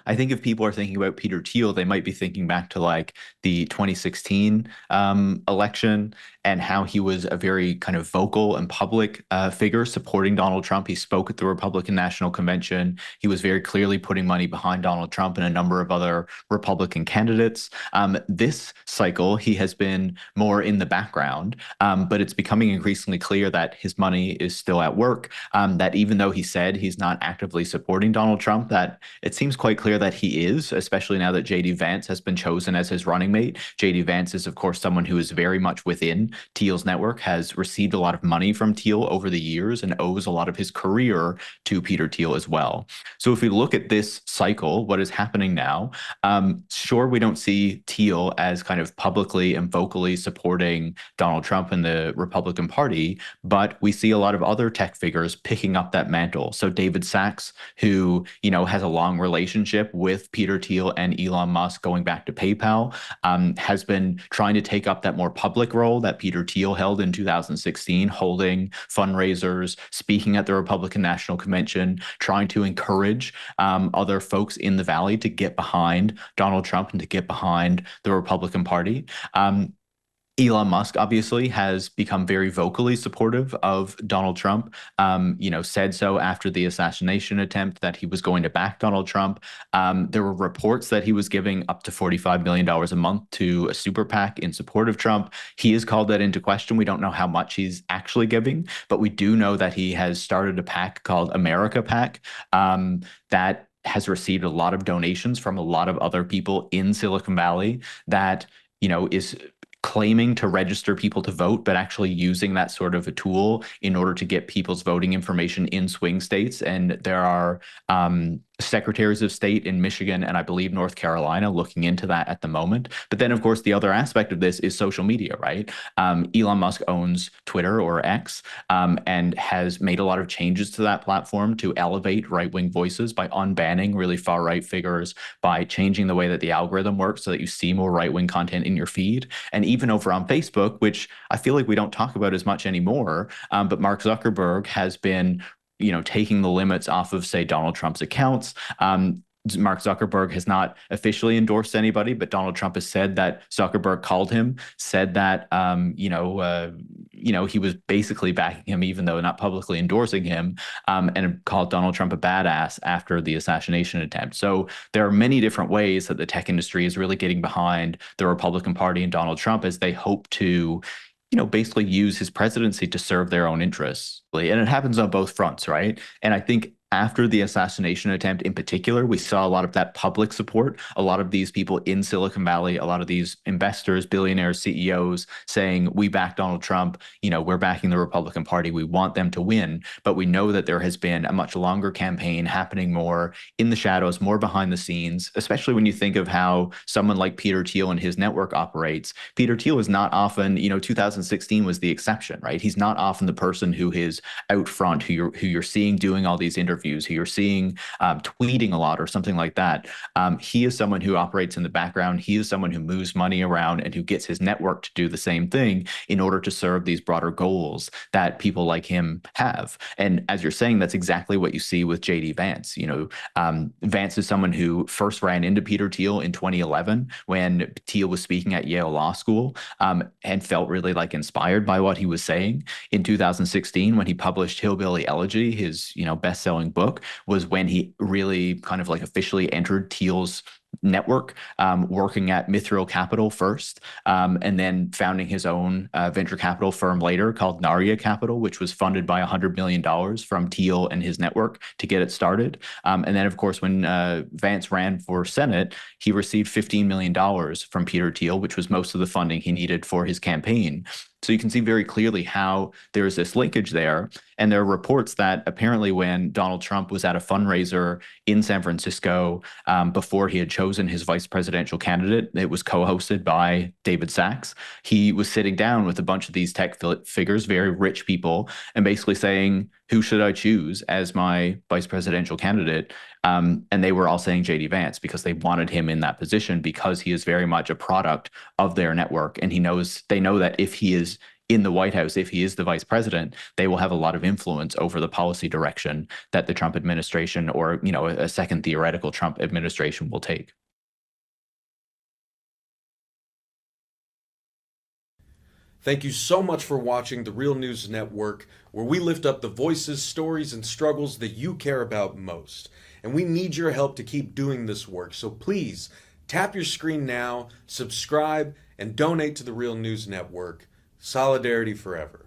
I think if people are thinking about Peter Thiel, they might be thinking back to like the 2016 election and how he was a very kind of vocal and public figure supporting Donald Trump. He spoke at the Republican National Convention. He was very clearly putting money behind Donald Trump and a number of other Republican candidates. This cycle, he has been more in the background, but it's becoming increasingly clear that his money is still at work, that even though he said he's not actively supporting Donald Trump, that it seems quite clear that he is, especially now that JD Vance has been chosen as his running mate. JD Vance is, of course, someone who is very much within Thiel's network, has received a lot of money from Thiel over the years and owes a lot of his career to Peter Thiel as well. So if we look at this cycle, what is happening now, sure, we don't see Thiel as kind of publicly and vocally supporting Donald Trump and the Republican Party, but we see a lot of other tech figures picking up that mantle. So David Sachs, who, has a long relationship with Peter Thiel and Elon Musk going back to PayPal, has been trying to take up that more public role that Peter Thiel held in 2016, holding fundraisers, speaking at the Republican National Convention, trying to encourage other folks in the Valley to get behind Donald Trump and to get behind the Republican Party. Elon Musk obviously has become very vocally supportive of Donald Trump. Said so after the assassination attempt that he was going to back Donald Trump. There were reports that he was giving up to $45 million a month to a super PAC in support of Trump. He has called that into question. We don't know how much he's actually giving, but we do know that he has started a PAC called America PAC that has received a lot of donations from a lot of other people in Silicon Valley that is claiming to register people to vote, but actually using that sort of a tool in order to get people's voting information in swing states. And there are secretaries of state in Michigan and I believe North Carolina looking into that at the moment. But then, of course, the other aspect of this is social media, right? Elon Musk owns Twitter or X and has made a lot of changes to that platform to elevate right-wing voices by unbanning really far-right figures, by changing the way that the algorithm works so that you see more right-wing content in your feed. And even over on Facebook, which I feel like we don't talk about as much anymore, but Mark Zuckerberg has been taking the limits off of, say, Donald Trump's accounts. Mark Zuckerberg has not officially endorsed anybody, but Donald Trump has said that Zuckerberg called him, said that he was basically backing him, even though not publicly endorsing him, and called Donald Trump a badass after the assassination attempt. So there are many different ways that the tech industry is really getting behind the Republican Party and Donald Trump as they hope to basically use his presidency to serve their own interests. And it happens on both fronts, right? And I think after the assassination attempt in particular, we saw a lot of that public support, a lot of these people in Silicon Valley, a lot of these investors, billionaires, CEOs saying, we back Donald Trump, we're backing the Republican Party, we want them to win. But we know that there has been a much longer campaign happening more in the shadows, more behind the scenes, especially when you think of how someone like Peter Thiel and his network operates. Peter Thiel is not often, 2016 was the exception, right? He's not often the person who is out front, who you're seeing doing all these interviews, who you're seeing tweeting a lot or something like that. He is someone who operates in the background. He is someone who moves money around and who gets his network to do the same thing in order to serve these broader goals that people like him have. And as you're saying, that's exactly what you see with JD Vance. Vance is someone who first ran into Peter Thiel in 2011 when Thiel was speaking at Yale Law School and felt really inspired by what he was saying. In 2016, when he published Hillbilly Elegy, his best-selling book, was when he really kind of officially entered Thiel's network, working at Mithril Capital first, and then founding his own venture capital firm later called Narya Capital, which was funded by $100 million from Thiel and his network to get it started. And then, of course, when Vance ran for Senate, he received $15 million from Peter Thiel, which was most of the funding he needed for his campaign. So you can see very clearly how there's this linkage there. And there are reports that apparently when Donald Trump was at a fundraiser in San Francisco before he had chosen his vice presidential candidate, it was co-hosted by David Sachs. He was sitting down with a bunch of these tech figures, very rich people, and basically saying, who should I choose as my vice presidential candidate? And they were all saying JD Vance because they wanted him in that position because he is very much a product of their network. And they know that if he is in the White House, if he is the vice president, they will have a lot of influence over the policy direction that the Trump administration or, a second theoretical Trump administration will take. Thank you so much for watching the Real News Network, where we lift up the voices, stories, and struggles that you care about most. And we need your help to keep doing this work. So please tap your screen now, subscribe, and donate to the Real News Network. Solidarity forever.